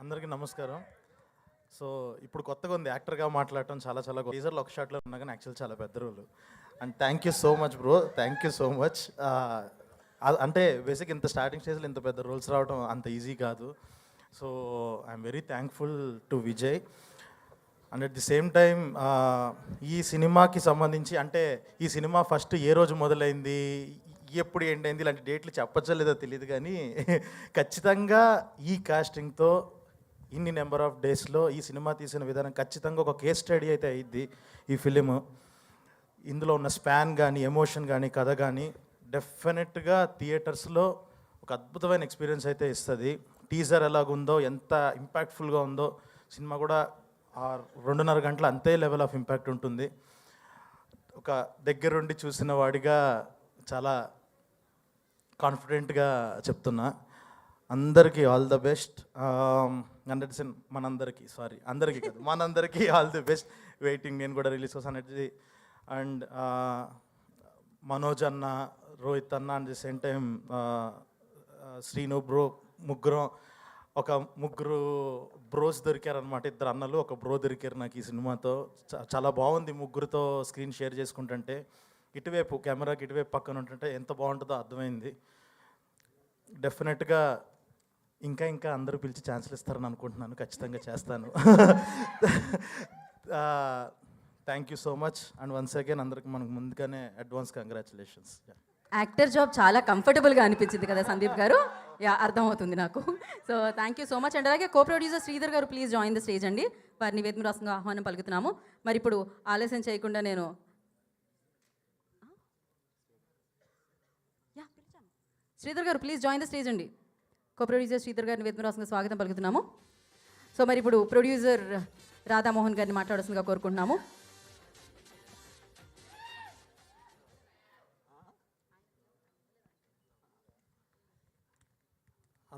అందరికీ నమస్కారం. సో ఇప్పుడు కొత్తగా ఉంది యాక్టర్గా మాట్లాడటం చాలా టీజర్లో ఒక షాట్లో ఉన్నా కానీ యాక్చువల్ చాలా పెద్ద role. And thank you so much bro, thank you so much. అంటే బేసిక్ ఇంత స్టార్టింగ్ స్టేజ్లో ఇంత పెద్ద రోల్స్ రావడం అంత ఈజీ కాదు. So I'm very thankful to Vijay. And at the same time ఈ సినిమాకి సంబంధించి అంటే ఈ సినిమా ఫస్ట్ ఏ రోజు మొదలైంది, ఎప్పుడు ఎండ్ అయింది ఇలాంటి డేట్లు చెప్పచ్చో లేదో తెలియదు, కానీ ఖచ్చితంగా ఈ కాస్టింగ్తో ఇన్ని నెంబర్ ఆఫ్ డేస్లో ఈ సినిమా తీసిన విధానం ఖచ్చితంగా ఒక కేస్ స్టడీ అయితే అయ్యిద్ది ఈ ఫిలిం. ఇందులో ఉన్న స్పాన్ కానీ ఎమోషన్ కానీ కథ కానీ డెఫినెట్గా థియేటర్స్లో ఒక అద్భుతమైన ఎక్స్పీరియన్స్ అయితే ఇస్తుంది. టీజర్ ఎలాగుందో, ఎంత ఇంపాక్ట్ఫుల్గా ఉందో సినిమా కూడా 2.5 గంటల అంతే లెవెల్ ఆఫ్ ఇంపాక్ట్ ఉంటుంది. ఒక దగ్గరుండి చూసిన వాడిగా చాలా కాన్ఫిడెంట్గా చెప్తున్నా. అందరికీ ఆల్ ద బెస్ట్. అందరికీ కాదు మనందరికీ ఆల్ ది బెస్ట్. వెయిటింగ్, నేను కూడా రిలీజ్ కోసం అనేది. అండ్ మనోజ్ అన్న, రోహిత్ అన్న, and the same time Srinu bro, ముగ్గురు బ్రోస్ దొరికారనమాట. 2 అన్నలు, ఒక బ్రో దొరికారు నాకు ఈ సినిమాతో. చాలా బాగుంది ముగ్గురితో స్క్రీన్ షేర్ చేసుకుంటుంటే. ఇటువైపు కెమెరాకి ఇటువైపు పక్కన ఉంటుంటే ఎంత బాగుంటుందో అర్థమైంది. డెఫినెట్గా ఇంకా అందరూ పిలిచి ఛాన్సులు ఇస్తారని అనుకుంటున్నాను. ఖచ్చితంగా చేస్తాను. Thank you so much. And once again అందరికి మనకు ముందుగానే అడ్వాన్స్ కంగ్రాచులేషన్స్. యాక్టర్ జాబ్ చాలా కంఫర్టబుల్గా అనిపించింది కదా సందీప్ గారు? యా, అర్థమవుతుంది నాకు. So thank you so much. And అలాగే కో ప్రొడ్యూసర్ శ్రీధర్ గారు, ప్లీజ్ జాయిన్ ద స్టేజ్ అండి. వారిని వేదమురాసంగా ఆహ్వానం పలుకుతున్నాము. మరి ఇప్పుడు ఆలస్యం చేయకుండా నేను శ్రీధర్ గారు ప్లీజ్ జాయిన్ ద స్టేజ్ అండి. కో ప్రొడ్యూసర్ శ్రీధర్ గారిని వేదమురాసంగా స్వాగతం పలుకుతున్నాము. సో మరి ఇప్పుడు ప్రొడ్యూసర్ రాధామోహన్ గారిని మాట్లాడాల్సిందిగా కోరుకుంటున్నాము.